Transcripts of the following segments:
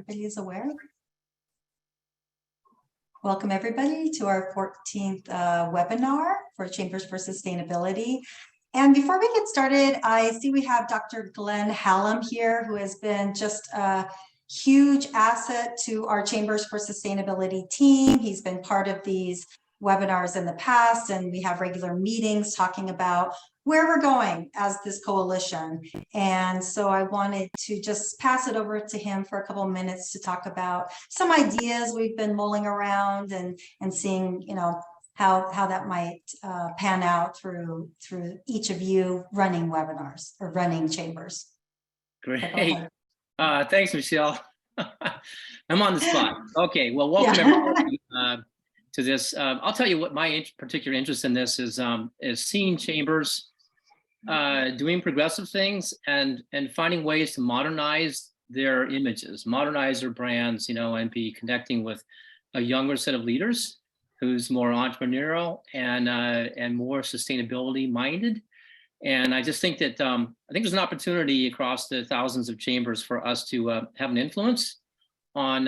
Everybody is aware. Welcome everybody to our 14th webinar for Chambers for Sustainability. And before we get started, I see we have Dr. Glenn Hallam here, who has been just a huge asset to our Chambers for Sustainability team. He's been part of these webinars in the past, and we have regular meetings talking about where we're going as this coalition. And so I wanted to just pass it over to him for a couple of minutes to talk about some ideas we've been mulling around and seeing, you know, how that might pan out through each of you running webinars or running chambers. Great. Thanks, Michelle. I'm on the spot. Okay, well, welcome everybody to this. I'll tell you what my particular interest in this is seeing chambers doing progressive things and finding ways to modernize their images, modernize their brands, you know, and be connecting with a younger set of leaders who's more entrepreneurial and more sustainability minded. And I just think that I think there's an opportunity across the thousands of chambers for us to have an influence on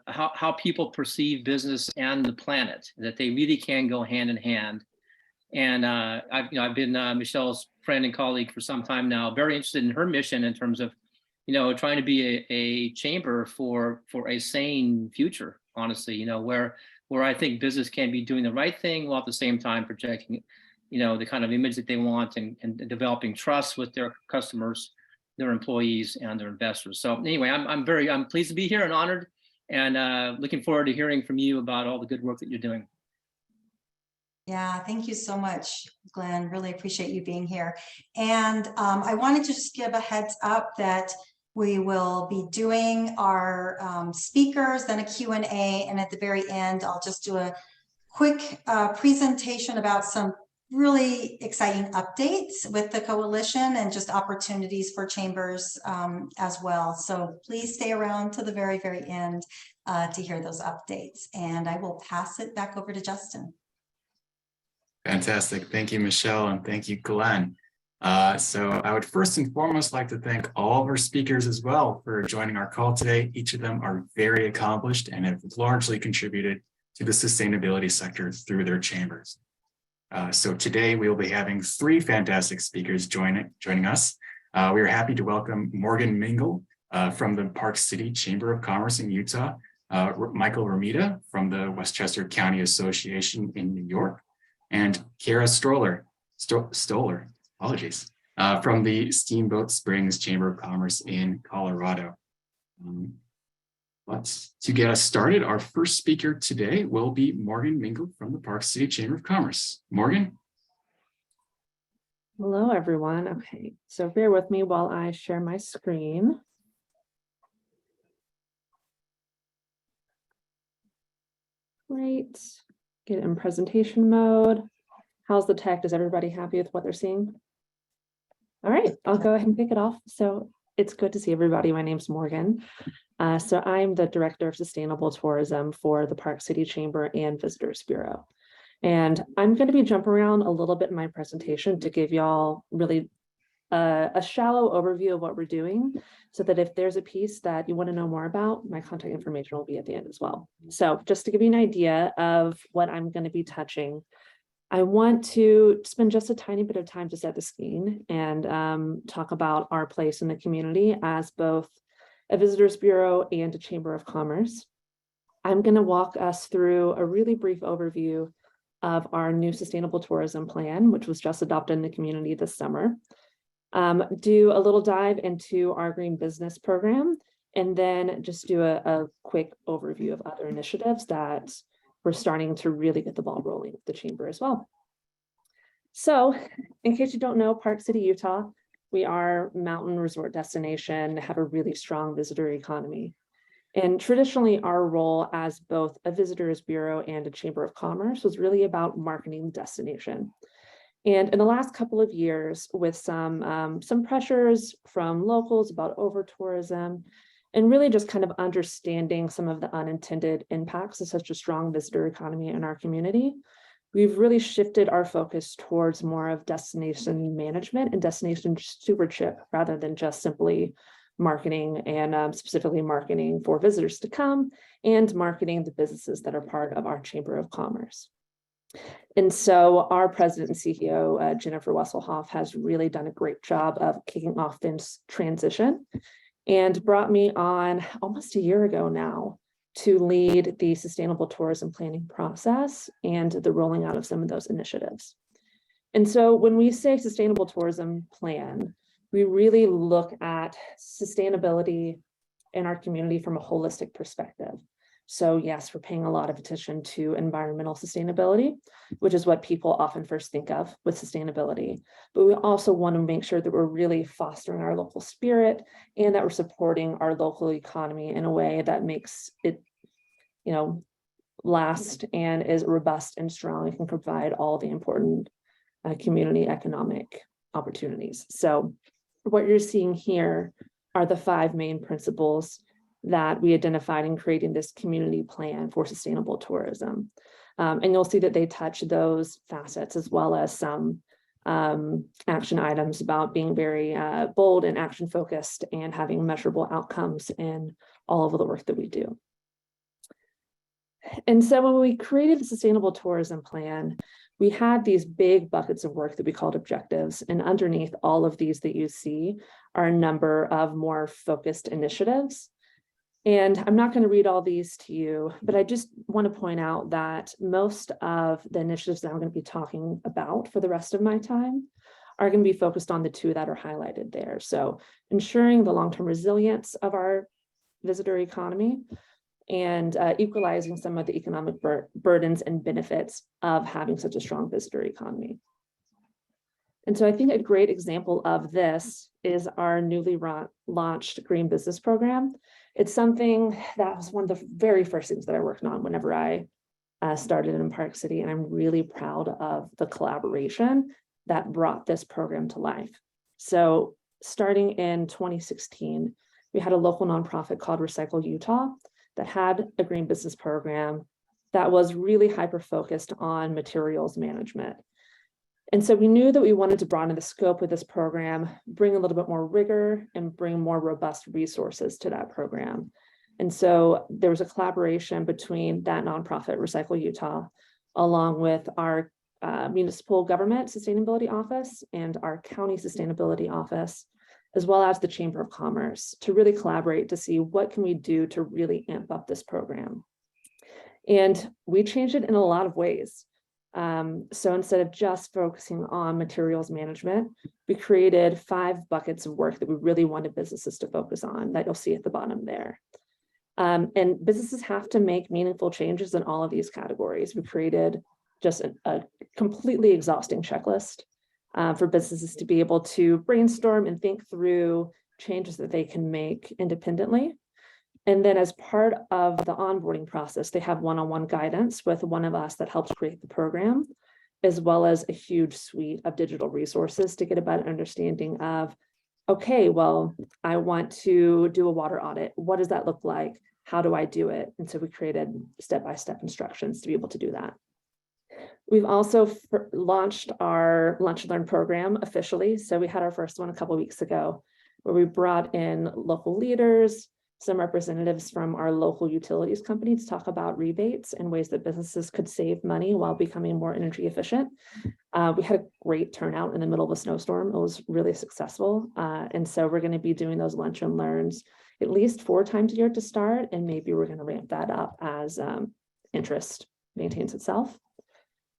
how people perceive business and the planet, that they really can go hand in hand. And I've been Michelle's friend and colleague for some time now, very interested in her mission in terms of, you know, trying to be a chamber for a sane future, honestly, you know, where I think business can be doing the right thing while at the same time projecting, you know, the kind of image that they want and developing trust with their customers, their employees, and their investors. So anyway, I'm pleased to be here and honored, and looking forward to hearing from you about all the good work that you're doing. Yeah, thank you so much, Glenn. Really appreciate you being here. And I wanted to just give a heads up that we will be doing our speakers, then a Q&A, and at the very end, I'll just do a quick presentation about some really exciting updates with the coalition and just opportunities for chambers as well. So please stay around to the very, very end to hear those updates. And I will pass it back over to Justin. Fantastic. Thank you, Michelle, and thank you, Glenn. So I would first and foremost like to thank all of our speakers as well for joining our call today. Each of them are very accomplished and have largely contributed to the sustainability sector through their chambers. So today we will be having three fantastic speakers joining us. We are happy to welcome Morgan Mingle from the Park City Chamber of Commerce in Utah, Michael Romita from the Westchester County Association in New York, and Kara Stoller, apologies, from the Steamboat Springs Chamber of Commerce in Colorado. But to get us started, our first speaker today will be Morgan Mingle from the Park City Chamber of Commerce. Morgan? Hello, everyone. Okay, so bear with me while I share my screen. Great. Get it in presentation mode. How's the tech? Is everybody happy with what they're seeing? All right, I'll go ahead and kick it off. So it's good to see everybody. My name's Morgan. So I'm the Director of Sustainable Tourism for the Park City Chamber and Visitors Bureau. And I'm going to be jumping around a little bit in my presentation to give y'all really a shallow overview of what we're doing, so that if there's a piece that you want to know more about, my contact information will be at the end as well. So just to give you an idea of what I'm going to be touching, I want to spend just a tiny bit of time to set the scene and talk about our place in the community as both a Visitors Bureau and a Chamber of Commerce. I'm going to walk us through a really brief overview of our new Sustainable Tourism Plan, which was just adopted in the community this summer. Do a little dive into our Green Business Program, and then just do a quick overview of other initiatives that we're starting to really get the ball rolling with the Chamber as well. So, in case you don't know, Park City, Utah, we are a mountain resort destination, have a really strong visitor economy. And traditionally, our role as both a Visitors Bureau and a Chamber of Commerce was really about marketing the destination. And in the last couple of years, with some pressures from locals about over-tourism, and really just kind of understanding some of the unintended impacts of such a strong visitor economy in our community, we've really shifted our focus towards more of destination management and destination stewardship, rather than just simply marketing and specifically marketing for visitors to come and marketing the businesses that are part of our Chamber of Commerce. And so our president and CEO, Jennifer Wesselhoff, has really done a great job of kicking off this transition and brought me on almost a year ago now to lead the sustainable tourism planning process and the rolling out of some of those initiatives. And so when we say sustainable tourism plan, we really look at sustainability in our community from a holistic perspective. So yes, we're paying a lot of attention to environmental sustainability, which is what people often first think of with sustainability. But we also want to make sure that we're really fostering our local spirit and that we're supporting our local economy in a way that makes it, last and is robust and strong and can provide all the important community economic opportunities. So what you're seeing here are the 5 main principles that we identified in creating this community plan for sustainable tourism. And you'll see that they touch those facets as well as some action items about being very bold and action focused and having measurable outcomes in all of the work that we do. And so when we created the sustainable tourism plan, we had these big buckets of work that we called objectives. And underneath all of these that you see are a number of more focused initiatives. And I'm not going to read all these to you, but I just want to point out that most of the initiatives that I'm going to be talking about for the rest of my time are going to be focused on the 2 that are highlighted there. So ensuring the long-term resilience of our visitor economy and equalizing some of the economic burdens and benefits of having such a strong visitor economy. And so I think a great example of this is our newly launched Green Business Program. It's something that was one of the very first things that I worked on whenever I started in Park City, and I'm really proud of the collaboration that brought this program to life. So starting in 2016, we had a local nonprofit called Recycle Utah that had a green business program that was really hyper-focused on materials management. And so we knew that we wanted to broaden the scope of this program, bring a little bit more rigor and bring more robust resources to that program. And so there was a collaboration between that nonprofit, Recycle Utah, along with our municipal government sustainability office and our county sustainability office, as well as the Chamber of Commerce, to really collaborate to see what can we do to really amp up this program. And we changed it in a lot of ways. So instead of just focusing on materials management, we created 5 buckets of work that we really wanted businesses to focus on that you'll see at the bottom there. And businesses have to make meaningful changes in all of these categories. We created just a completely exhausting checklist for businesses to be able to brainstorm and think through changes that they can make independently. And then as part of the onboarding process, they have one-on-one guidance with one of us that helps create the program, as well as a huge suite of digital resources to get a better understanding of, okay, well, I want to do a water audit. What does that look like? How do I do it? And so we created step-by-step instructions to be able to do that. We've also launched our Lunch and Learn program officially. So we had our first one a couple of weeks ago, where we brought in local leaders, some representatives from our local utilities company to talk about rebates and ways that businesses could save money while becoming more energy efficient. We had a great turnout in the middle of a snowstorm. It was really successful. And so we're going to be doing those lunch and learns at least 4 times a year to start. And maybe we're going to ramp that up as interest maintains itself.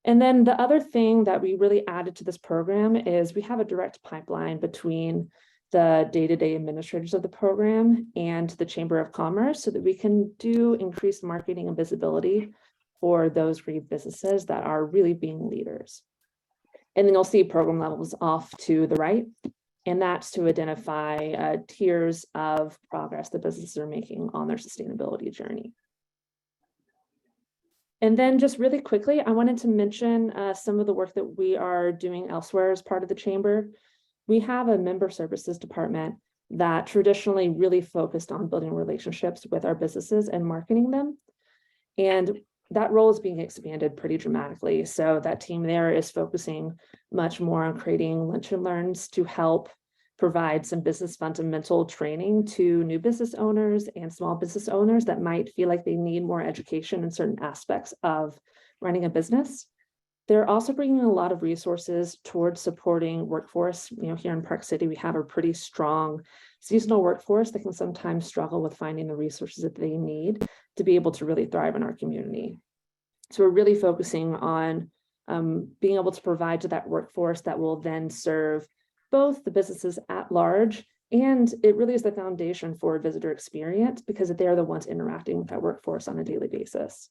And then the other thing that we really added to this program is we have a direct pipeline between the day-to-day administrators of the program and the Chamber of Commerce so that we can do increased marketing and visibility for those green businesses that are really being leaders. And then you'll see program levels off to the right, and that's to identify tiers of progress that businesses are making on their sustainability journey. And then just really quickly, I wanted to mention some of the work that we are doing elsewhere as part of the Chamber. We have a member services department that traditionally really focused on building relationships with our businesses and marketing them. And that role is being expanded pretty dramatically. So that team there is focusing much more on creating lunch and learns to help provide some business fundamental training to new business owners and small business owners that might feel like they need more education in certain aspects of running a business. They're also bringing a lot of resources towards supporting workforce. Here in Park City, we have a pretty strong seasonal workforce that can sometimes struggle with finding the resources that they need to be able to really thrive in our community. So we're really focusing on being able to provide to that workforce that will then serve both the businesses at large, and it really is the foundation for visitor experience because they're the ones interacting with that workforce on a daily basis.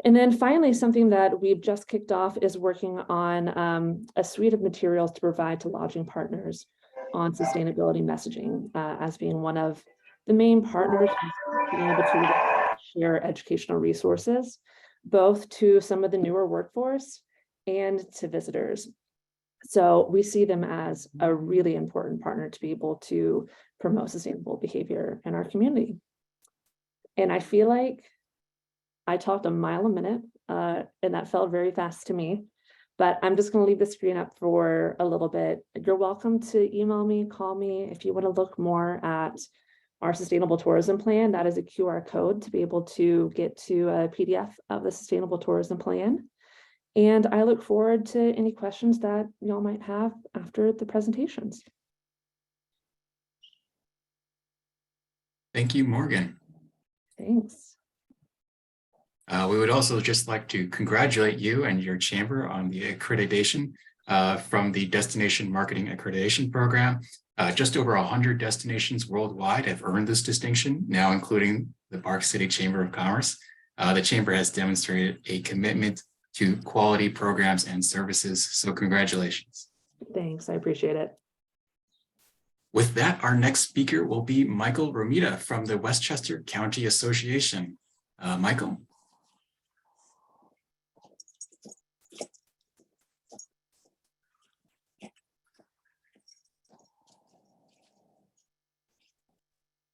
And then finally, something that we've just kicked off is working on a suite of materials to provide to lodging partners on sustainability messaging as being one of the main partners being able to share educational resources, both to some of the newer workforce and to visitors. So we see them as a really important partner to be able to promote sustainable behavior in our community. And I feel like I talked a mile a minute, and that felt very fast to me, but I'm just going to leave the screen up for a little bit. You're welcome to email me, call me if you want to look more at our sustainable tourism plan. That is a QR code to be able to get to a PDF of the sustainable tourism plan. And I look forward to any questions that y'all might have after the presentations. Thank you, Morgan. Thanks. We would also just like to congratulate you and your chamber on the accreditation from the Destination Marketing Accreditation Program. Just over 100 destinations worldwide have earned this distinction, now including the Park City Chamber of Commerce. The chamber has demonstrated a commitment to quality programs and services, so congratulations. Thanks, I appreciate it. With that, our next speaker will be Michael Romita from the Westchester County Association. Michael.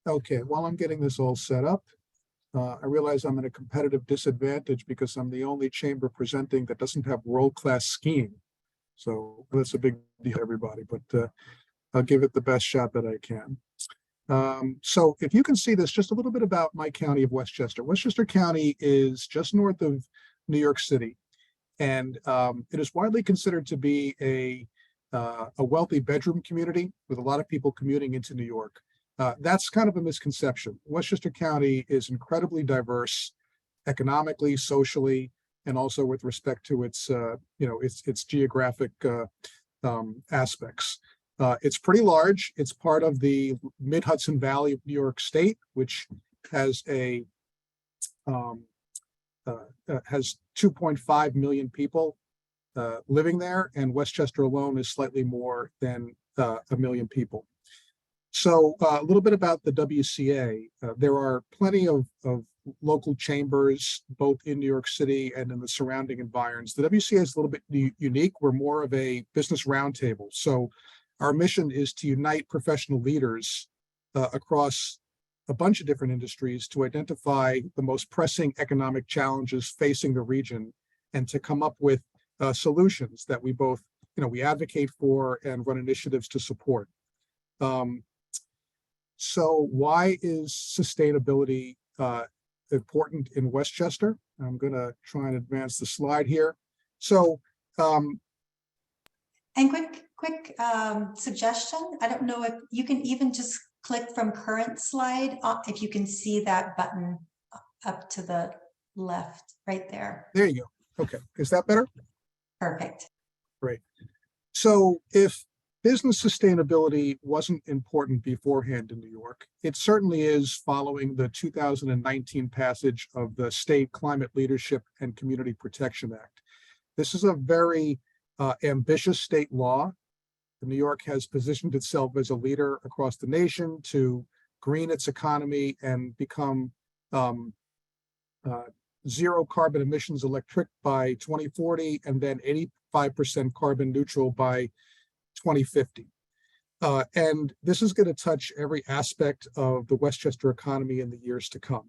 Okay, while I'm getting this all set up, I realize I'm at a competitive disadvantage because I'm the only chamber presenting that doesn't have world-class skiing. So that's a big deal, everybody, but I'll give it the best shot that I can. So if you can see this, just a little bit about my county of Westchester. Westchester County is just north of New York City, and it is widely considered to be a wealthy bedroom community with a lot of people commuting into New York. That's kind of a misconception. Westchester County is incredibly diverse economically, socially, and also with respect to its geographic aspects. It's pretty large. It's part of the Mid-Hudson Valley of New York State, which has has 2.5 million people living there, and Westchester alone is slightly more than 1 million people. So a little bit about the WCA. There are plenty of local chambers, both in New York City and in the surrounding environs. The WCA is a little bit unique. We're more of a business roundtable. So our mission is to unite professional leaders across a bunch of different industries to identify the most pressing economic challenges facing the region and to come up with solutions that we both, we advocate for and run initiatives to support. So why is sustainability important in Westchester? I'm going to try and advance the slide here. So, and quick suggestion. I don't know if you can even just click from current slide if you can see that button up to the left right there. There you go. Okay, is that better? Perfect. Great. So if business sustainability wasn't important beforehand in New York, it certainly is following the 2019 passage of the State Climate Leadership and Community Protection Act. This is a very ambitious state law. New York has positioned itself as a leader across the nation to green its economy and become zero carbon emissions electric by 2040, and then 85% carbon neutral by 2050. And this is going to touch every aspect of the Westchester economy in the years to come.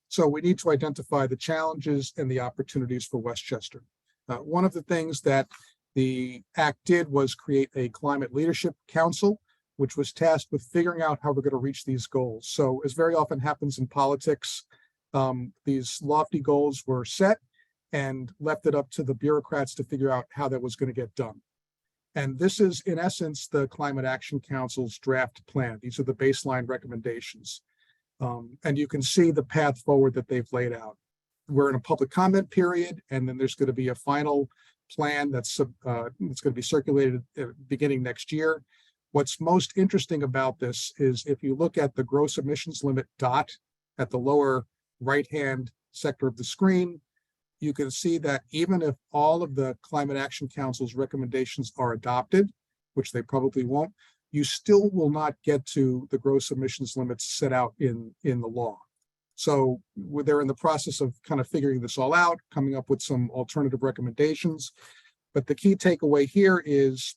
So we need to identify the challenges and the opportunities for Westchester. One of the things that the act did was create a climate leadership council which was tasked with figuring out how we're going to reach these goals. So as very often happens in politics, these lofty goals were set and left it up to the bureaucrats to figure out how that was going to get done. And this is, in essence, the Climate Action Council's draft plan. These are the baseline recommendations. And you can see the path forward that they've laid out. We're in a public comment period, and then there's going to be a final plan that's going to be circulated beginning next year. What's most interesting about this is if you look at the gross emissions limit dot at the lower right-hand sector of the screen, you can see that even if all of the Climate Action Council's recommendations are adopted, which they probably won't, you still will not get to the gross emissions limits set out in the law. So they're in the process of kind of figuring this all out, coming up with some alternative recommendations. But the key takeaway here is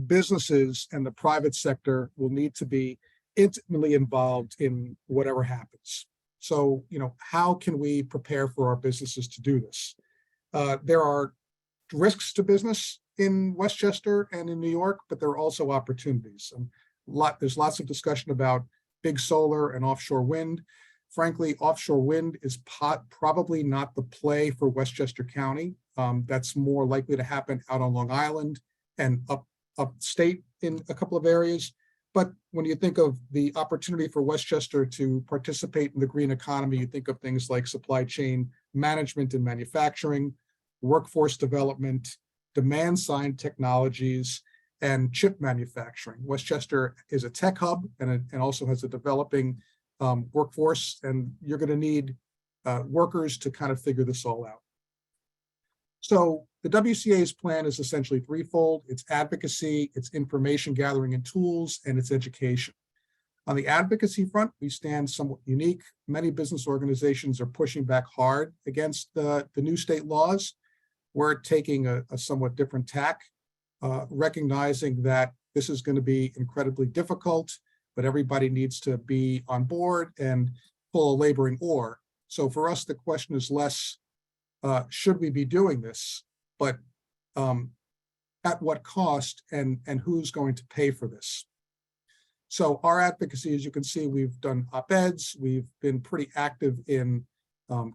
businesses and the private sector will need to be intimately involved in whatever happens. So, how can we prepare for our businesses to do this? There are risks to business in Westchester and in New York, but there are also opportunities. There's lots of discussion about big solar and offshore wind. Frankly, offshore wind is probably not the play for Westchester County. That's more likely to happen out on Long Island and upstate in a couple of areas. But when you think of the opportunity for Westchester to participate in the green economy, you think of things like supply chain management and manufacturing, workforce development, demand side technologies, and chip manufacturing. Westchester is a tech hub and also has a developing workforce, and you're going to need workers to kind of figure this all out. So the WCA's plan is essentially threefold. It's advocacy, it's information gathering and tools, and it's education. On the advocacy front, we stand somewhat unique. Many business organizations are pushing back hard against the new state laws. We're taking a somewhat different tack, recognizing that this is going to be incredibly difficult, but everybody needs to be on board and pull a laboring oar. So for us, the question is less, should we be doing this, but at what cost and who's going to pay for this? So our advocacy, as you can see, we've done op-eds, we've been pretty active in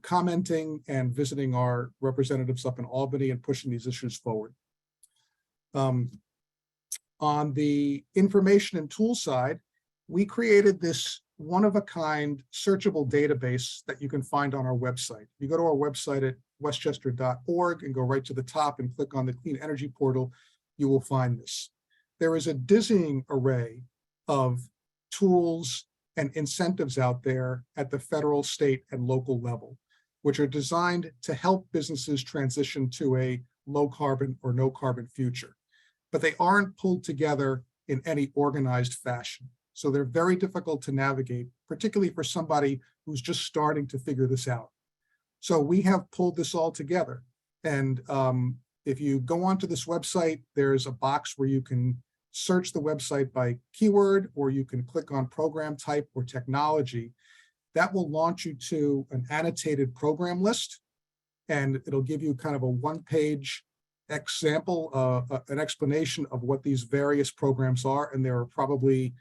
commenting and visiting our representatives up in Albany and pushing these issues forward. On the information and tool side, we created this one-of-a-kind searchable database that you can find on our website. You go to our website at westchester.org and go right to the top and click on the Clean Energy Portal, you will find this. There is a dizzying array of tools and incentives out there at the federal, state, and local level, which are designed to help businesses transition to a low carbon or no carbon future. But they aren't pulled together in any organized fashion. So they're very difficult to navigate, particularly for somebody who's just starting to figure this out. So we have pulled this all together. And if you go onto this website, there's a box where you can search the website by keyword, or you can click on program type or technology. That will launch you to an annotated program list, and it'll give you kind of a one-page example, an explanation of what these various programs are. And there are probably,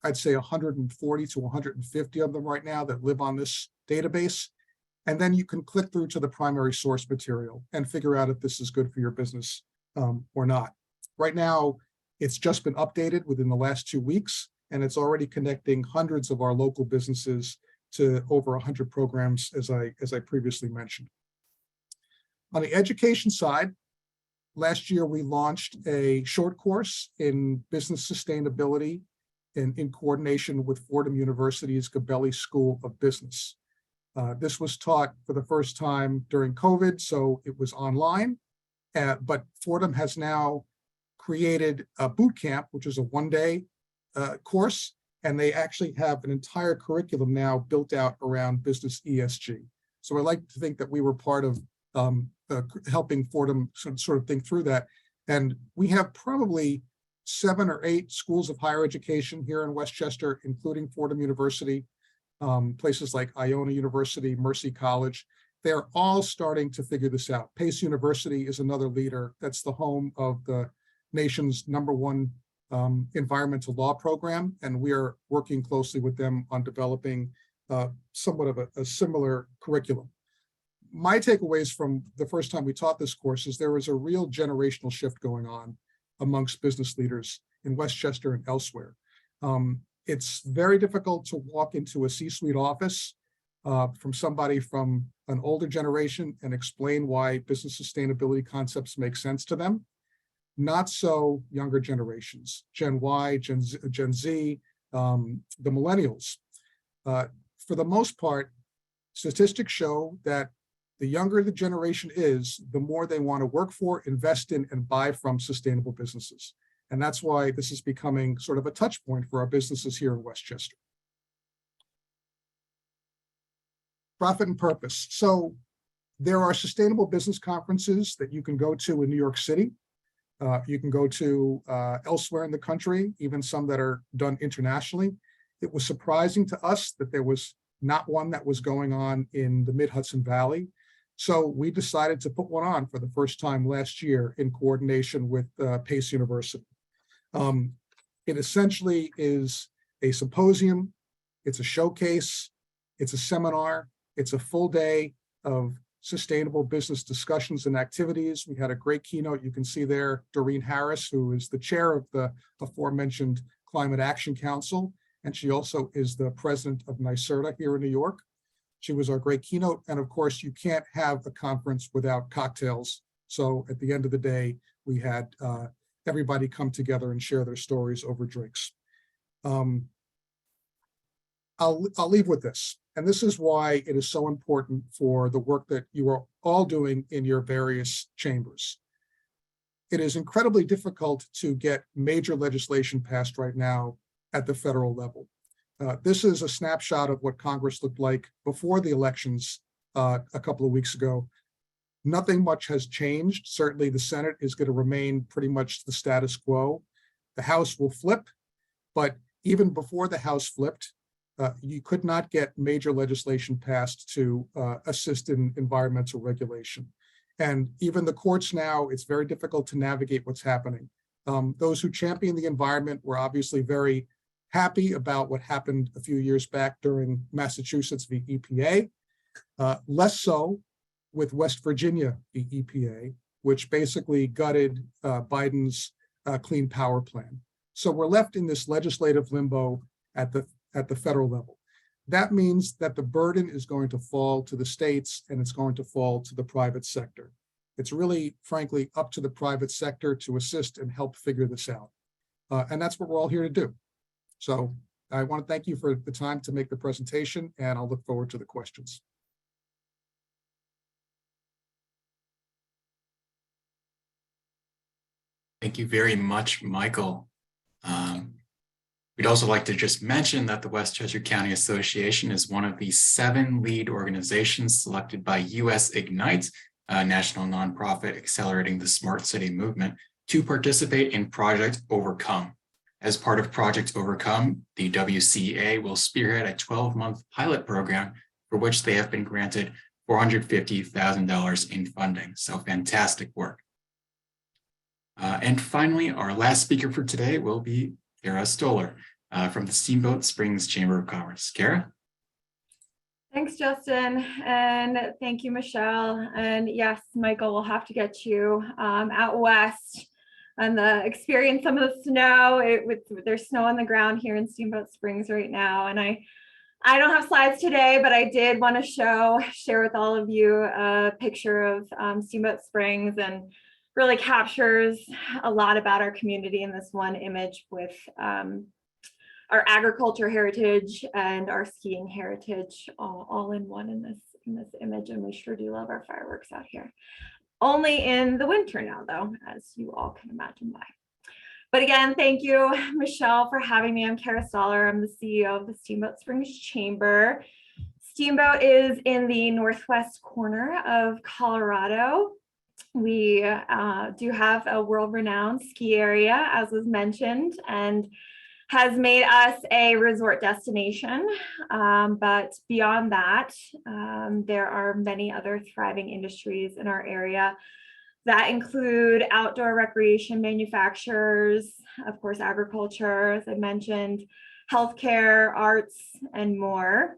I'd say 140 to 150 of them right now that live on this database. And then you can click through to the primary source material and figure out if this is good for your business or not. Right now, it's just been updated within the last 2 weeks, and it's already connecting hundreds of our local businesses to over 100 programs, as I previously mentioned. On the education side, last year we launched a short course in business sustainability in coordination with Fordham University's Gabelli School of Business. This was taught for the first time during COVID, so it was online, but Fordham has now created a boot camp, which is a one-day course, and they actually have an entire curriculum now built out around business ESG. So I like to think that we were part of helping Fordham sort of think through that. And we have probably 7 or 8 schools of higher education here in Westchester, including Fordham University, places like Iona University, Mercy College. They're all starting to figure this out. Pace University is another leader. That's the home of the nation's #1 environmental law program, and we are working closely with them on developing somewhat of a similar curriculum. My takeaways from the first time we taught this course is there was a real generational shift going on amongst business leaders in Westchester and elsewhere. It's very difficult to walk into a C-suite office from somebody from an older generation and explain why business sustainability concepts make sense to them. Not so younger generations, Gen Y, Gen Z, the millennials. For the most part, statistics show that the younger the generation is, the more they want to work for, invest in, and buy from sustainable businesses. And that's why this is becoming sort of a touch point for our businesses here in Westchester. Profit and purpose. So there are sustainable business conferences that you can go to in New York City. You can go to elsewhere in the country, even some that are done internationally. It was surprising to us that there was not one that was going on in the Mid-Hudson Valley. So we decided to put one on for the first time last year in coordination with Pace University. It essentially is a symposium, it's a showcase, it's a seminar, it's a full day of sustainable business discussions and activities. We had a great keynote. You can see there Doreen Harris, who is the chair of the aforementioned Climate Action Council, and she also is the president of NYSERDA here in New York. She was our great keynote. And of course, you can't have a conference without cocktails. So at the end of the day, we had everybody come together and share their stories over drinks. I'll leave with this. And this is why it is so important for the work that you are all doing in your various chambers. It is incredibly difficult to get major legislation passed right now at the federal level. This is a snapshot of what Congress looked like before the elections a couple of weeks ago. Nothing much has changed. Certainly the Senate is going to remain pretty much the status quo. The House will flip, but even before the House flipped, you could not get major legislation passed to assist in environmental regulation. And even the courts now, it's very difficult to navigate what's happening. Those who champion the environment were obviously very happy about what happened a few years back during Massachusetts v. EPA, less so with West Virginia v. EPA, which basically gutted Biden's Clean Power Plan. So we're left in this legislative limbo at the federal level. That means that the burden is going to fall to the states and it's going to fall to the private sector. It's really, frankly, up to the private sector to assist and help figure this out. And that's what we're all here to do. So I want to thank you for the time to make the presentation, and I'll look forward to the questions. Thank you very much, Michael. We'd also like to just mention that the Westchester County Association is one of the 7 lead organizations selected by US Ignite, a national nonprofit accelerating the smart city movement, to participate in Project Overcome. As part of Project Overcome, the WCA will spearhead a 12-month pilot program for which they have been granted $450,000 in funding. So fantastic work. And finally, our last speaker for today will be Kara Stoller from the Steamboat Springs Chamber of Commerce. Kara? Thanks, Justin, and thank you, Michelle. And yes, Michael, we'll have to get you out west and experience some of the snow. There's snow on the ground here in Steamboat Springs right now, and I don't have slides today, but I did want to share with all of you a picture of Steamboat Springs, and really captures a lot about our community in this one image with our agriculture heritage and our skiing heritage all in one in this image. And we sure do love our fireworks out here. Only in the winter now, though, as you all can imagine why. But again, thank you, Michelle, for having me. I'm Kara Stoller. I'm the CEO of the Steamboat Springs Chamber. Steamboat is in the northwest corner of Colorado. We do have a world-renowned ski area, as was mentioned, and has made us a resort destination. But beyond that, there are many other thriving industries in our area, that include outdoor recreation manufacturers, of course, agriculture, as I mentioned, healthcare, arts, and more.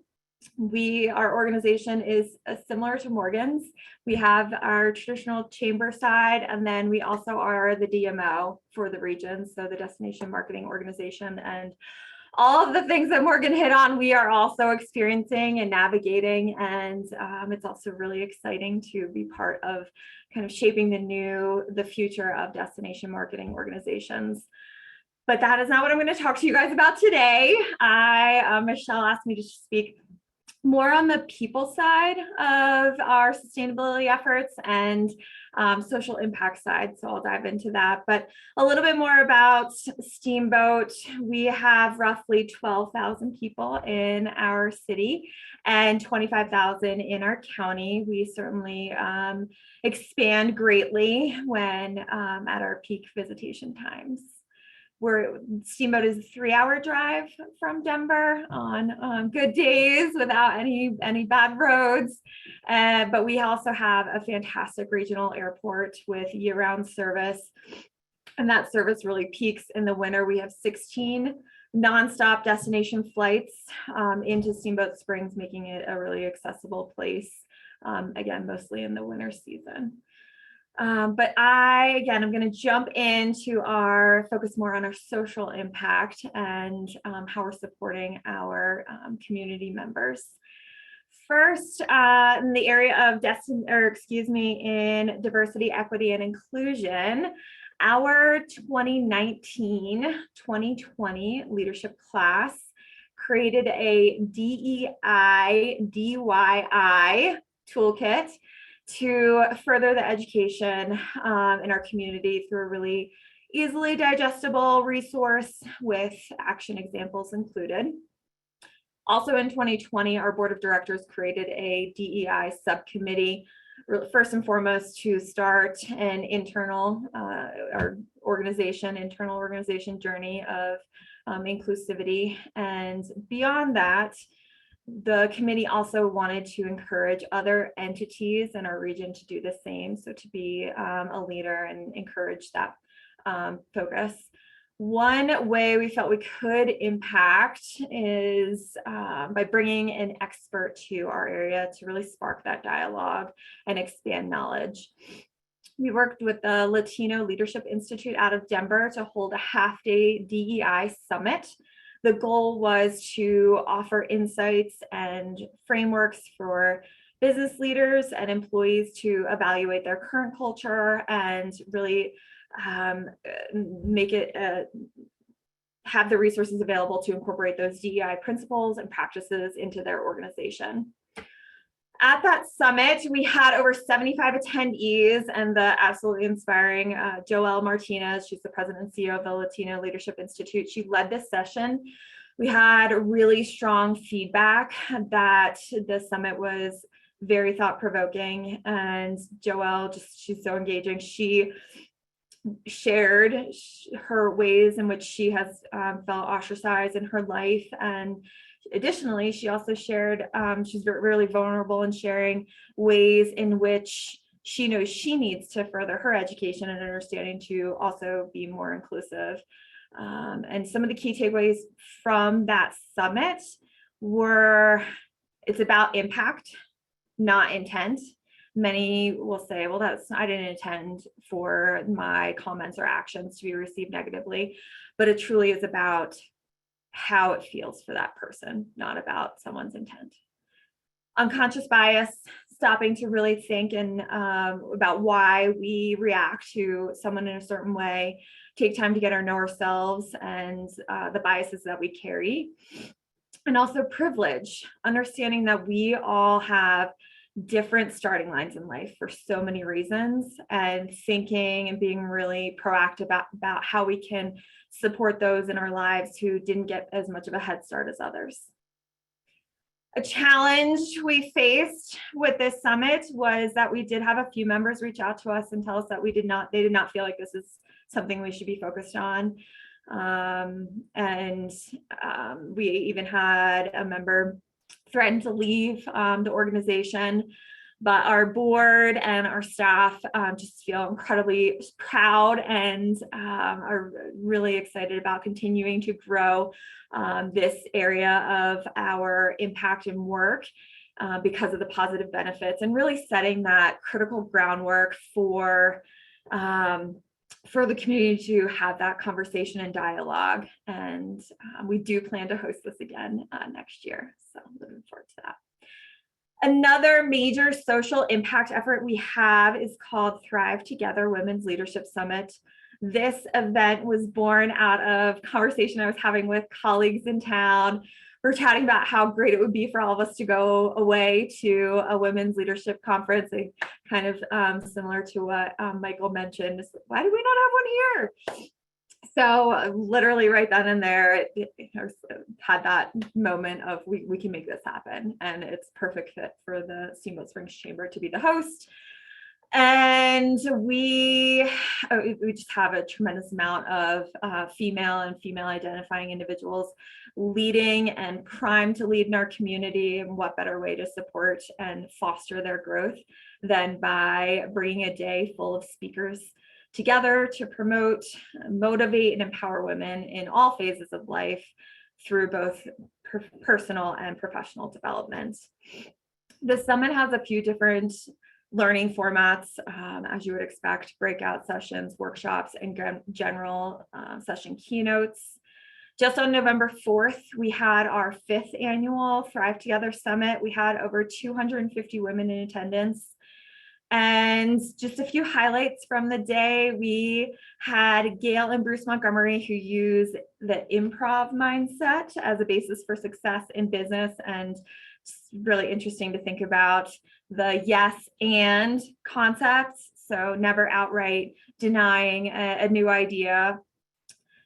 Our organization is similar to Morgan's. We have our traditional chamber side, and then we also are the DMO for the region, so the Destination Marketing Organization. And all of the things that Morgan hit on, we are also experiencing and navigating. And it's also really exciting to be part of kind of shaping the future of destination marketing organizations. But that is not what I'm going to talk to you guys about today. Michelle asked me to speak more on the people side of our sustainability efforts and social impact side. So I'll dive into that, but a little bit more about Steamboat. We have roughly 12,000 people in our city and 25,000 in our county. We certainly expand greatly when at our peak visitation times. Steamboat is a 3-hour drive from Denver on good days without any bad roads. But we also have a fantastic regional airport with year-round service. And that service really peaks in the winter. We have 16 nonstop destination flights into Steamboat Springs, making it a really accessible place, again, mostly in the winter season. But I'm going to jump into focus more on our social impact and how we're supporting our community members. First, in the area of in diversity, equity, and inclusion, our 2019-2020 leadership class created a DEI/DYI toolkit to further the education in our community through a really easily digestible resource with action examples included. Also in 2020, our board of directors created a DEI subcommittee, first and foremost to start an internal organization journey of inclusivity. And beyond that, the committee also wanted to encourage other entities in our region to do the same. So to be a leader and encourage that focus. One way we felt we could impact is by bringing an expert to our area to really spark that dialogue and expand knowledge. We worked with the Latino Leadership Institute out of Denver to hold a half-day DEI summit. The goal was to offer insights and frameworks for business leaders and employees to evaluate their current culture and really make it have the resources available to incorporate those DEI principles and practices into their organization. At that summit, we had over 75 attendees and the absolutely inspiring Joelle Martinez. She's the president and CEO of the Latino Leadership Institute. She led this session. We had really strong feedback that the summit was very thought-provoking, and Joelle, she's so engaging. She shared her ways in which she has felt ostracized in her life, and additionally, she also shared, she's really vulnerable in sharing ways in which she knows she needs to further her education and understanding to also be more inclusive. And some of the key takeaways from that summit were, it's about impact, not intent. Many will say, well, I didn't intend for my comments or actions to be received negatively, but it truly is about how it feels for that person, not about someone's intent. Unconscious bias, stopping to really think and about why we react to someone in a certain way, take time to get to know ourselves and the biases that we carry. And also privilege, understanding that we all have different starting lines in life for so many reasons, and thinking and being really proactive about how we can support those in our lives who didn't get as much of a head start as others. A challenge we faced with this summit was that we did have a few members reach out to us and tell us that they did not feel like this is something we should be focused on. We even had a member threaten to leave the organization. but our board and our staff just feel incredibly proud and are really excited about continuing to grow this area of our impact and work because of the positive benefits, and really setting that critical groundwork for the community to have that conversation and dialogue. And we do plan to host this again next year. So looking forward to that. Another major social impact effort we have is called Thrive Together Women's Leadership Summit. This event was born out of conversation I was having with colleagues in town. We're chatting about how great it would be for all of us to go away to a women's leadership conference, kind of similar to what Michael mentioned. Why do we not have one here? So literally right then and there, it had that moment of we can make this happen, and it's perfect fit for the Steamboat Springs Chamber to be the host. And we just have a tremendous amount of female and female identifying individuals leading and primed to lead in our community. And what better way to support and foster their growth than by bringing a day full of speakers together to promote, motivate, and empower women in all phases of life through both personal and professional development. The summit has a few different learning formats, as you would expect: breakout sessions, workshops, and general session keynotes. Just on November 4th, we had our 5th annual Thrive Together Summit. We had over 250 women in attendance. And just a few highlights from the day: we had Gail and Bruce Montgomery, who use the improv mindset as a basis for success in business. And it's really interesting to think about the yes and concept. So never outright denying a new idea.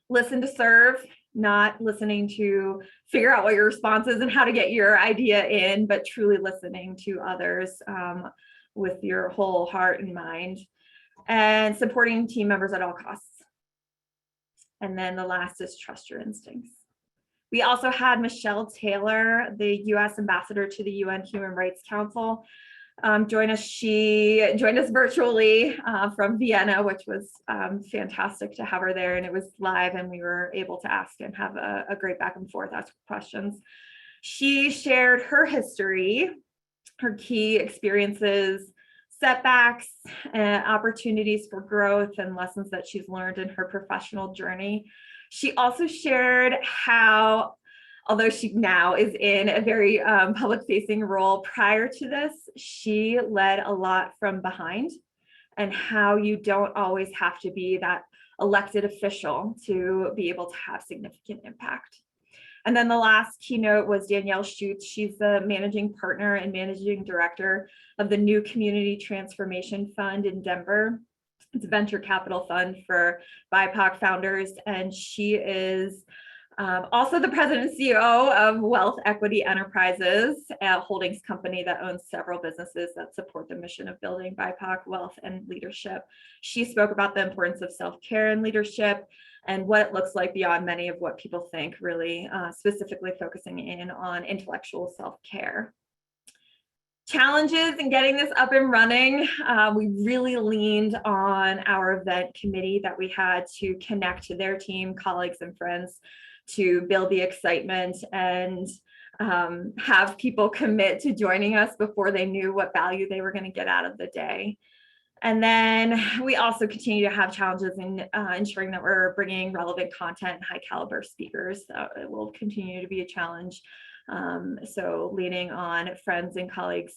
Listen to serve, not listening to figure out what your response is and how to get your idea in, but truly listening to others with your whole heart and mind, and supporting team members at all costs. And then the last is trust your instincts. We also had Michelle Taylor, the U.S. ambassador to the UN Human Rights Council, join us. She joined us virtually from Vienna, which was fantastic to have her there. And it was live, and we were able to ask and have a great back and forth, ask questions. She shared her history, her key experiences, setbacks, and opportunities for growth, and lessons that she's learned in her professional journey. She also shared how, although she now is in a very public-facing role, prior to this, she led a lot from behind, and how you don't always have to be that elected official to be able to have significant impact. And then the last keynote was Danielle Schutz. She's the managing partner and managing director of the New Community Transformation Fund in Denver. It's a venture capital fund for BIPOC founders. And she is also the president and CEO of Wealth Equity Enterprises, a holdings company that owns several businesses that support the mission of building BIPOC wealth and leadership. She spoke about the importance of self-care and leadership, and what it looks like beyond many of what people think, really specifically focusing in on intellectual self-care. Challenges in getting this up and running. We really leaned on our event committee that we had to connect to their team, colleagues, and friends to build the excitement and have people commit to joining us before they knew what value they were going to get out of the day. And then we also continue to have challenges in ensuring that we're bringing relevant content and high caliber speakers. So it will continue to be a challenge. So leaning on friends and colleagues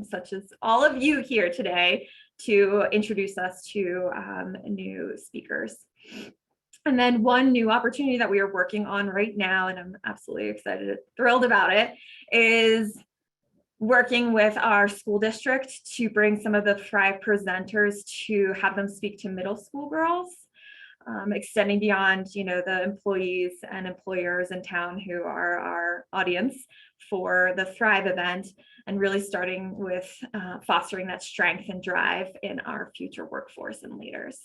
such as all of you here today to introduce us to new speakers. And then one new opportunity that we are working on right now, and I'm absolutely excited, thrilled about it, is working with our school district to bring some of the Thrive presenters to have them speak to middle school girls, extending beyond, the employees and employers in town who are our audience for the Thrive event, and really starting with fostering that strength and drive in our future workforce and leaders.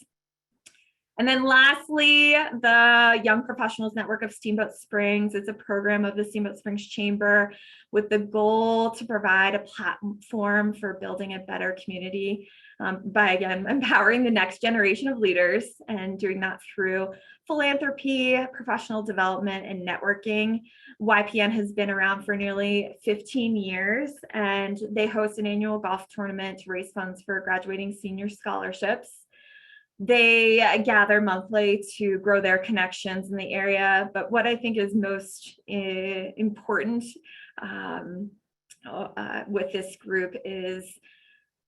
And then lastly, the Young Professionals Network of Steamboat Springs is a program of the Steamboat Springs Chamber with the goal to provide a platform for building a better community by, again, empowering the next generation of leaders and doing that through philanthropy, professional development, and networking. YPN has been around for nearly 15 years, and they host an annual golf tournament to raise funds for graduating senior scholarships. They gather monthly to grow their connections in the area. But what I think is most important with this group is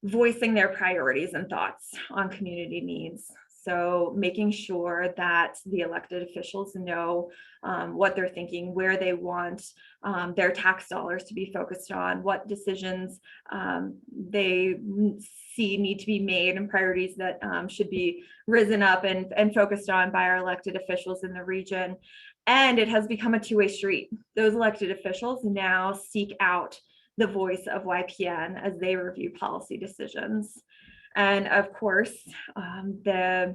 voicing their priorities and thoughts on community needs. So making sure that the elected officials know what they're thinking, where they want their tax dollars to be focused on, what decisions they see need to be made, and priorities that should be risen up and focused on by our elected officials in the region. And it has become a two-way street. Those elected officials now seek out the voice of YPN as they review policy decisions. And of course, the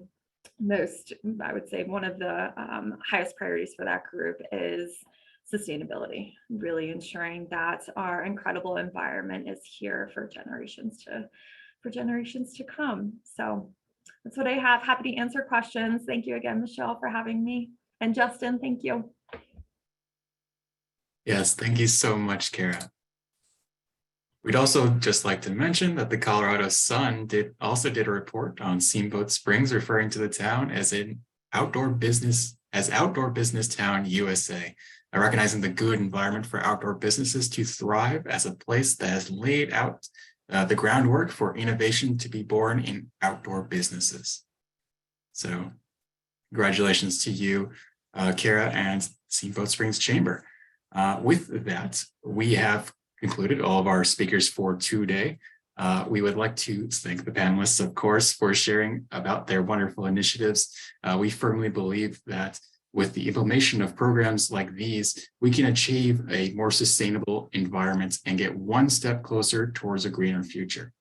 most, I would say, one of the highest priorities for that group is sustainability, really ensuring that our incredible environment is here for generations to come. So that's what I have. Happy to answer questions. Thank you again, Michelle, for having me. And Justin, thank you. Yes, thank you so much, Kara. We'd also just like to mention that the Colorado Sun also did a report on Steamboat Springs, referring to the town as an outdoor business town USA, recognizing the good environment for outdoor businesses to thrive as a place that has laid out the groundwork for innovation to be born in outdoor businesses. So congratulations to you, Kara, and Steamboat Springs Chamber. With that, we have concluded all of our speakers for today. We would like to thank the panelists, of course, for sharing about their wonderful initiatives. We firmly believe that with the implementation of programs like these, we can achieve a more sustainable environment and get one step closer towards a greener future.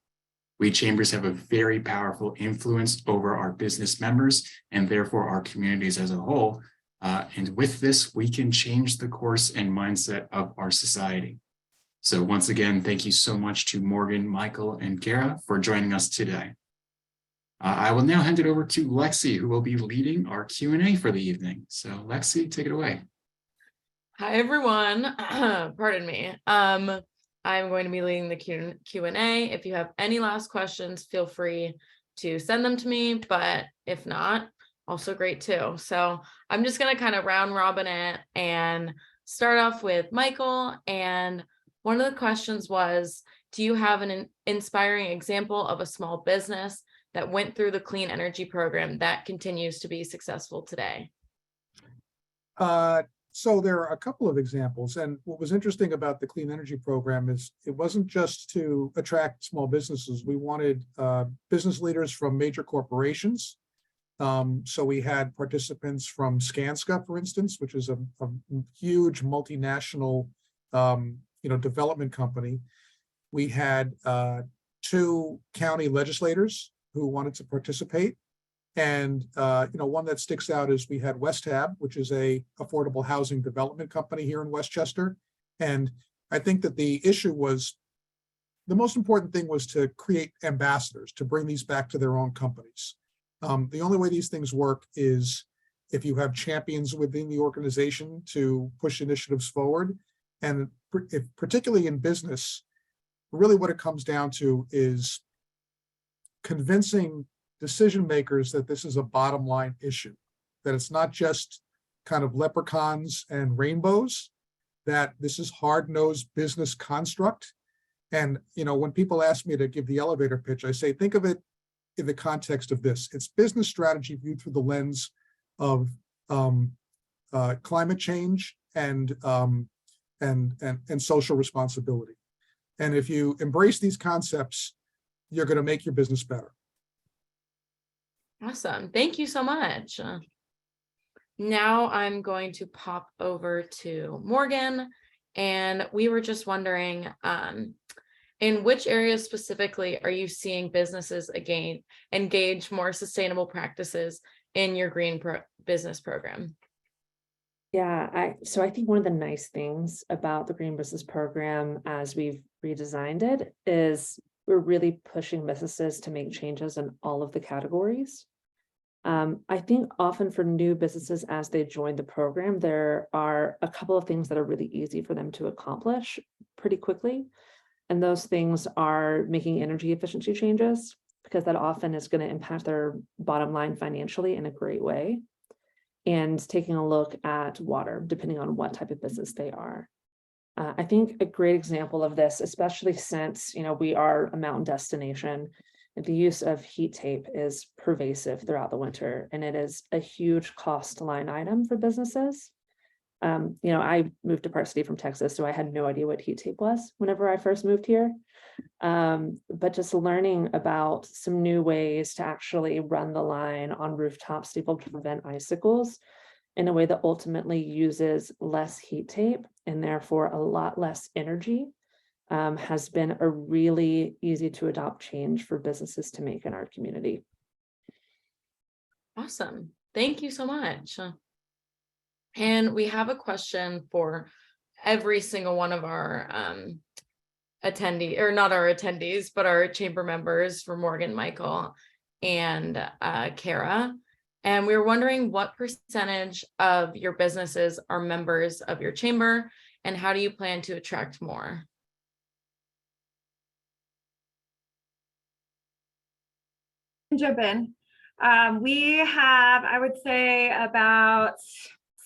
We chambers have a very powerful influence over our business members and therefore our communities as a whole. And with this, we can change the course and mindset of our society. So once again, thank you so much to Morgan, Michael, and Kara for joining us today. I will now hand it over to Lexi, who will be leading our Q&A for the evening. So Lexi, take it away. Hi, everyone. Pardon me. I'm going to be leading the Q&A. If you have any last questions, feel free to send them to me, but if not, also great too. So I'm just going to kind of round robin it and start off with Michael. And one of the questions was, do you have an inspiring example of a small business that went through the clean energy program that continues to be successful today? So there are a couple of examples. And what was interesting about the clean energy program is it wasn't just to attract small businesses. We wanted business leaders from major corporations. So we had participants from Skanska, for instance, which is a huge multinational development company. We had 2 county legislators who wanted to participate. And one that sticks out is we had Westhab, which is a affordable housing development company here in Westchester. And I think that the issue was, the most important thing was to create ambassadors, to bring these back to their own companies. The only way these things work is if you have champions within the organization to push initiatives forward. And particularly in business, really what it comes down to is convincing decision makers that this is a bottom line issue, that it's not just kind of leprechauns and rainbows, that this is hard-nosed business construct. And when people ask me to give the elevator pitch, I say, think of it in the context of this. It's business strategy viewed through the lens of climate change and social responsibility. And if you embrace these concepts, you're going to make your business better. Awesome. Thank you so much. Now I'm going to pop over to Morgan, and we were just wondering, in which areas specifically are you seeing businesses engage more sustainable practices in your business program? Yeah, so I think one of the nice things about the Green Business Program as we've redesigned it is we're really pushing businesses to make changes in all of the categories. I think often for new businesses as they join the program, there are a couple of things that are really easy for them to accomplish pretty quickly. And those things are making energy efficiency changes, because that often is going to impact their bottom line financially in a great way. And taking a look at water, depending on what type of business they are. I think a great example of this, especially since we are a mountain destination, the use of heat tape is pervasive throughout the winter, and it is a huge cost line item for businesses. I moved to Park City from Texas, so I had no idea what heat tape was whenever I first moved here. But just learning about some new ways to actually run the line on rooftops to be able to prevent icicles in a way that ultimately uses less heat tape and therefore a lot less energy has been a really easy to adopt change for businesses to make in our community. Awesome. Thank you so much. And we have a question for every single one of our attendee, or not our attendees, but our chamber members, for Morgan, Michael, and Kara. And we were wondering what percentage of your businesses are members of your chamber, and how do you plan to attract more? Jump in. We have, I would say, about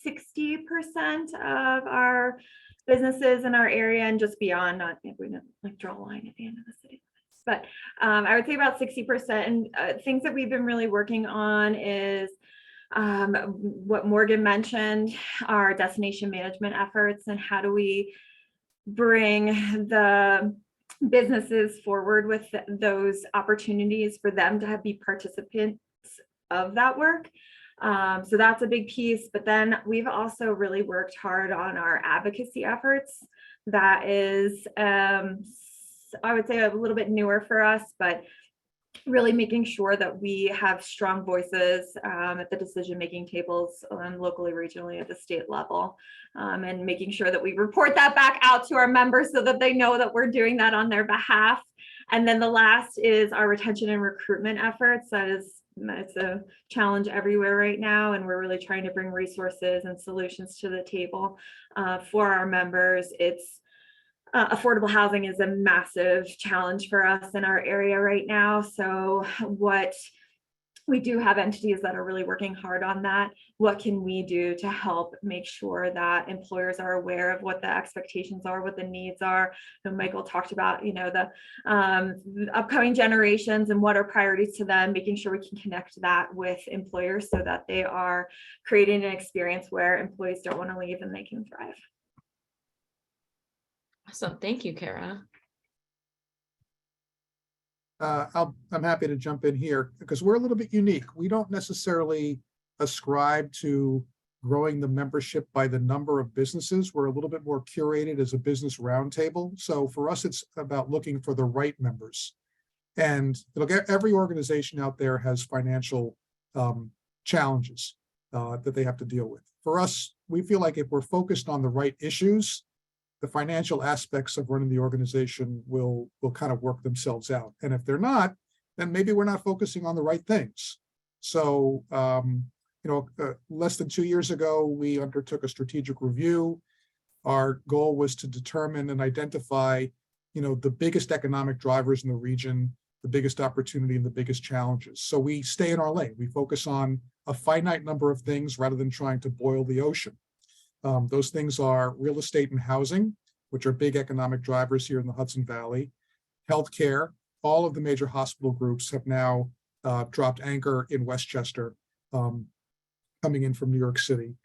60% of our businesses in our area and just beyond, not if we don't like draw a line at the end of the city. But I would say about 60%. And things that we've been really working on is what Morgan mentioned, our destination management efforts, and how do we bring the businesses forward with those opportunities for them to be participants of that work. So that's a big piece, but then we've also really worked hard on our advocacy efforts. That is, I would say, a little bit newer for us, but really making sure that we have strong voices at the decision-making tables locally, regionally, at the state level, and making sure that we report that back out to our members so that they know that we're doing that on their behalf. And then the last is our retention and recruitment efforts. It's a challenge everywhere right now, and we're really trying to bring resources and solutions to the table for our members. It's affordable housing is a massive challenge for us in our area right now. So what we do have entities that are really working hard on that. What can we do to help make sure that employers are aware of what the expectations are, what the needs are? And Michael talked about, the upcoming generations and what are priorities to them, making sure we can connect that with employers so that they are creating an experience where employees don't want to leave and they can thrive. Awesome. Thank you, Kara. I'm happy to jump in here because we're a little bit unique. We don't necessarily ascribe to growing the membership by the number of businesses. We're a little bit more curated as a business roundtable. So for us, it's about looking for the right members. And every organization out there has financial challenges that they have to deal with. For us, we feel like if we're focused on the right issues, the financial aspects of running the organization will kind of work themselves out. And if they're not, then maybe we're not focusing on the right things. So, less than 2 years ago, we undertook a strategic review. Our goal was to determine and identify, the biggest economic drivers in the region, the biggest opportunity and the biggest challenges. So we stay in our lane. We focus on a finite number of things rather than trying to boil the ocean. Those things are real estate and housing, which are big economic drivers here in the Hudson Valley. Healthcare, all of the major hospital groups have now dropped anchor in Westchester, coming in from New York City.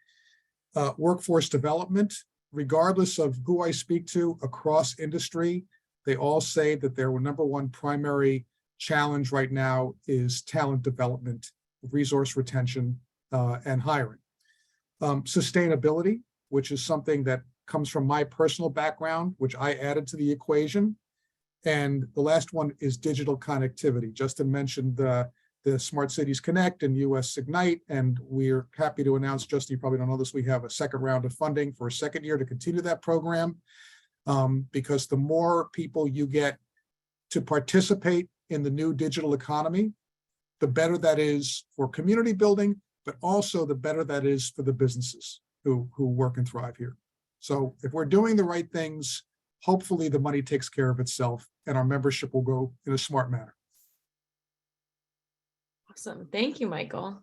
Workforce development, regardless of who I speak to across industry, they all say that their number one primary challenge right now is talent development, resource retention, and hiring. Sustainability, which is something that comes from my personal background, which I added to the equation. And the last one is digital connectivity. Justin mentioned the the Smart Cities Connect and US Ignite. And we're happy to announce, Justin, you probably don't know this, we have a second round of funding for a second year to continue that program. Because the more people you get to participate in the new digital economy, the better that is for community building, but also the better that is for the businesses who work and thrive here. So if we're doing the right things, hopefully the money takes care of itself and our membership will go in a smart manner. Awesome. Thank you, Michael.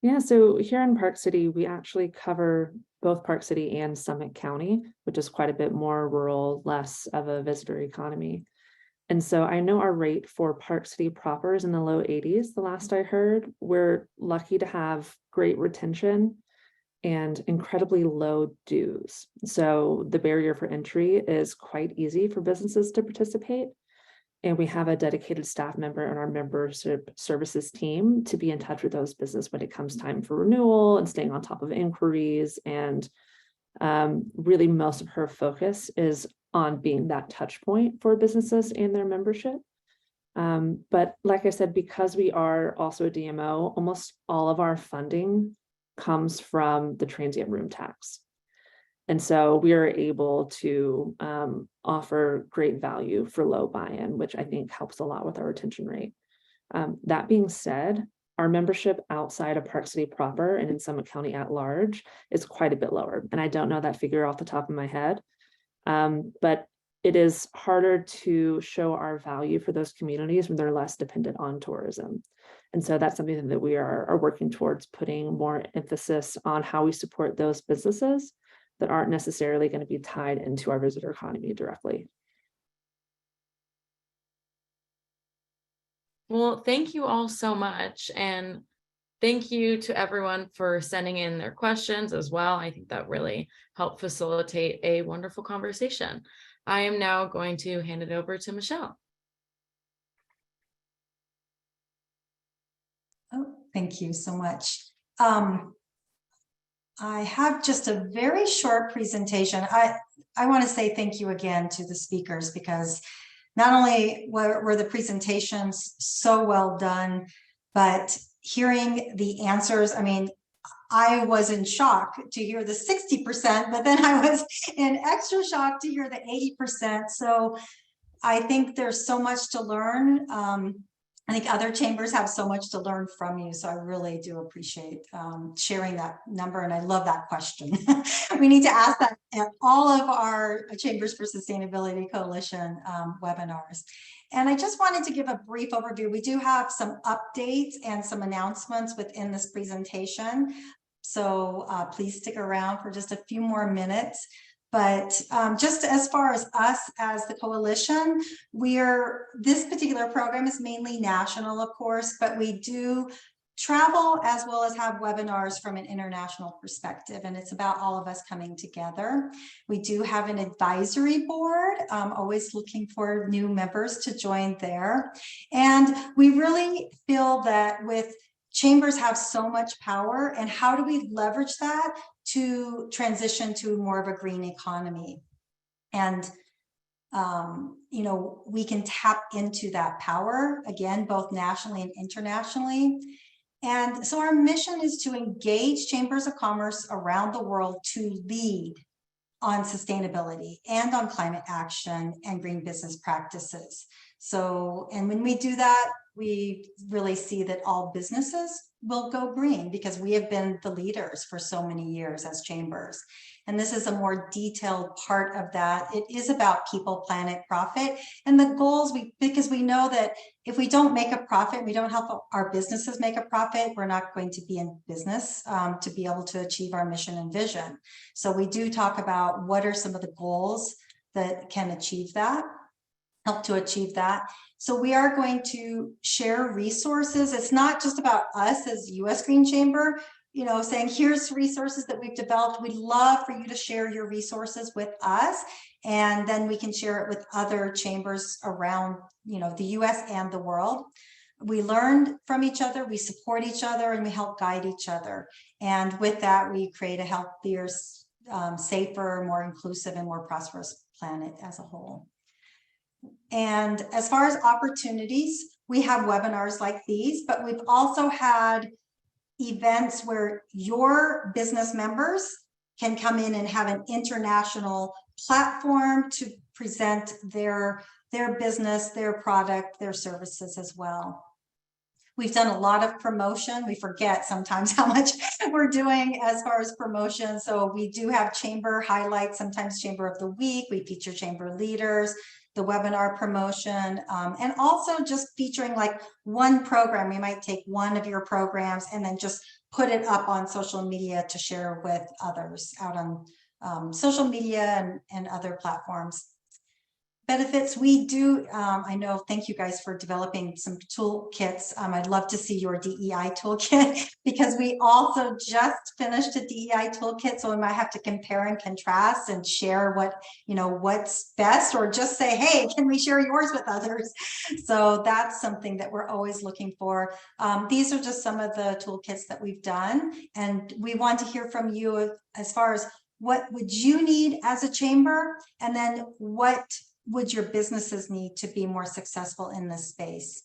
Yeah, so here in Park City, we actually cover both Park City and Summit County, which is quite a bit more rural, less of a visitor economy. And so I know our rate for Park City proper is in the low 80s. The last I heard, we're lucky to have great retention and incredibly low dues. So the barrier for entry is quite easy for businesses to participate. And we have a dedicated staff member in our membership services team to be in touch with those businesses when it comes time for renewal and staying on top of inquiries. And really most of her focus is on being that touch point for businesses and their membership. But like I said, because we are also a DMO, almost all of our funding comes from the transient room tax. And so we are able to offer great value for low buy-in, which I think helps a lot with our retention rate. That being said, our membership outside of Park City proper and in Summit County at large is quite a bit lower. And I don't know that figure off the top of my head, but it is harder to show our value for those communities when they're less dependent on tourism. And so that's something that we are working towards, putting more emphasis on how we support those businesses that aren't necessarily going to be tied into our visitor economy directly. Well, thank you all so much. And thank you to everyone for sending in their questions as well. I think that really helped facilitate a wonderful conversation. I am now going to hand it over to Michelle. Oh, thank you so much. I have just a very short presentation. I want to say thank you again to the speakers, because not only were the presentations so well done, but hearing the answers, I mean, I was in shock to hear the 60%, but then I was in extra shock to hear the 80%. So I think there's so much to learn. I think other chambers have so much to learn from you. So I really do appreciate sharing that number. And I love that question. We need to ask that at all of our Chambers for Sustainability Coalition webinars. And I just wanted to give a brief overview. We do have some updates and some announcements within this presentation. So please stick around for just a few more minutes. But just as far as us as the coalition, this particular program is mainly national, of course, but we do travel as well as have webinars from an international perspective. And it's about all of us coming together. We do have an advisory board, always looking for new members to join there. And we really feel that with chambers have so much power, and how do we leverage that to transition to more of a green economy? And, you know, we can tap into that power, again, both nationally and internationally. And so our mission is to engage chambers of commerce around the world to lead on sustainability and on climate action and green business practices. So, and when we do that, we really see that all businesses will go green, because we have been the leaders for so many years as chambers. And this is a more detailed part of that. It is about people, planet, profit, and the goals. Because we know that if we don't make a profit, we don't help our businesses make a profit, we're not going to be in business to be able to achieve our mission and vision. So we do talk about what are some of the goals that can achieve that, help to achieve that. So we are going to share resources. It's not just about us as US Green Chamber, you know, saying here's resources that we've developed. We'd love for you to share your resources with us, and then we can share it with other chambers around, you know, the US and the world. We learn from each other, we support each other, and we help guide each other. And with that, we create a healthier, safer, more inclusive, and more prosperous planet as a whole. And as far as opportunities, we have webinars like these, but we've also had events where your business members can come in and have an international platform to present their business, their product, their services as well. We've done a lot of promotion. We forget sometimes how much we're doing as far as promotion. So we do have chamber highlights, sometimes chamber of the week. We feature chamber leaders, the webinar promotion, and also just featuring like one program. We might take one of your programs and then just put it up on social media to share with others out on social media and other platforms. Benefits we do, I know, thank you guys for developing some toolkits. I'd love to see your DEI toolkit because we also just finished a DEI toolkit, so we might have to compare and contrast and share what, you know, what's best, or just say, hey, can we share yours with others? So that's something that we're always looking for. These are just some of the toolkits that we've done, and we want to hear from you as far as what would you need as a chamber, and then what would your businesses need to be more successful in this space?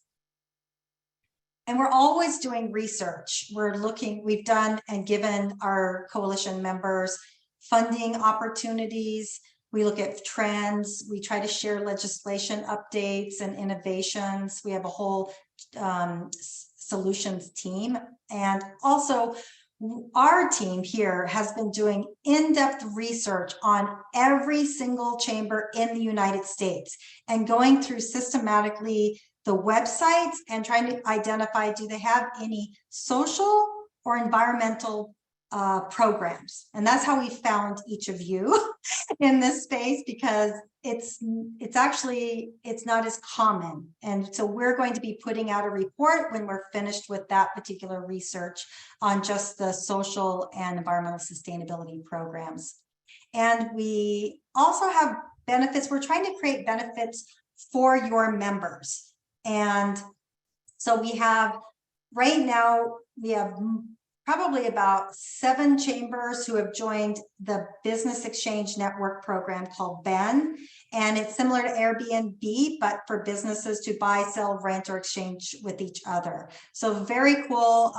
And we're always doing research. We're looking, we've done and given our coalition members funding opportunities. We look at trends. We try to share legislation updates and innovations. We have a whole solutions team. And also, our team here has been doing in-depth research on every single chamber in the United States and going through systematically the websites and trying to identify, do they have any social or environmental programs? And that's how we found each of you in this space, because it's not as common. And so we're going to be putting out a report when we're finished with that particular research on just the social and environmental sustainability programs. And we also have benefits. We're trying to create benefits for your members. And so we have, right now, we have probably about 7 chambers who have joined the Business Exchange Network program called BEN. And it's similar to Airbnb, but for businesses to buy, sell, rent, or exchange with each other. So very cool.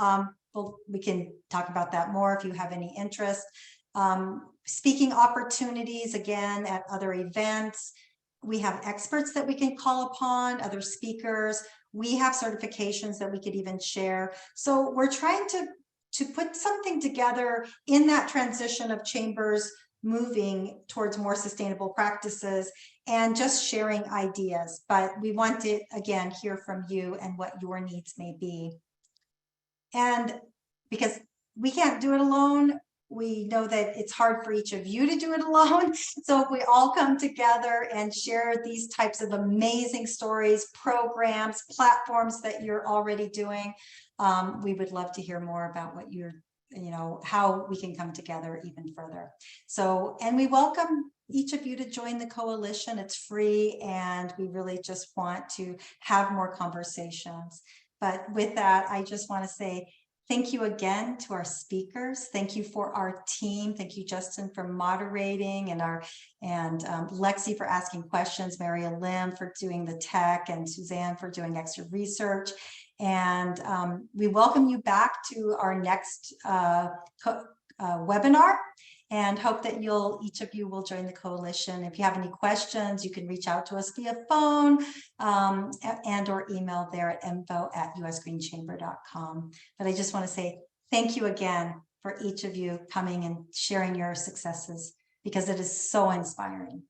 We can talk about that more if you have any interest. Speaking opportunities, again, at other events. We have experts that we can call upon, other speakers. We have certifications that we could even share. So we're trying to put something together in that transition of chambers moving towards more sustainable practices and just sharing ideas. But we want to, again, hear from you and what your needs may be. And because we can't do it alone, we know that it's hard for each of you to do it alone. So if we all come together and share these types of amazing stories, programs, platforms that you're already doing, we would love to hear more about what you're, how we can come together even further. So, and we welcome each of you to join the coalition. It's free, and we really just want to have more conversations. But with that, I just want to say thank you again to our speakers. Thank you for our team. Thank you, Justin, for moderating, and Lexi for asking questions, Maria Lim for doing the tech, and Suzanne for doing extra research. And we welcome you back to our next webinar, and hope that each of you will join the coalition. If you have any questions, you can reach out to us via phone and or email there at info@usgreenchamber.com. But I just want to say thank you again for each of you coming and sharing your successes, because it is so inspiring.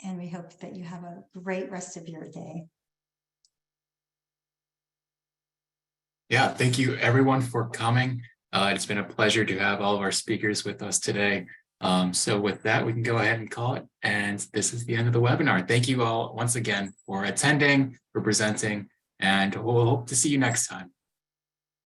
And we hope that you have a great rest of your day. Yeah, thank you everyone for coming. It's been a pleasure to have all of our speakers with us today. So with that, we can go ahead and call it. And this is the end of the webinar. Thank you all once again for attending, for presenting, and we'll hope to see you next time.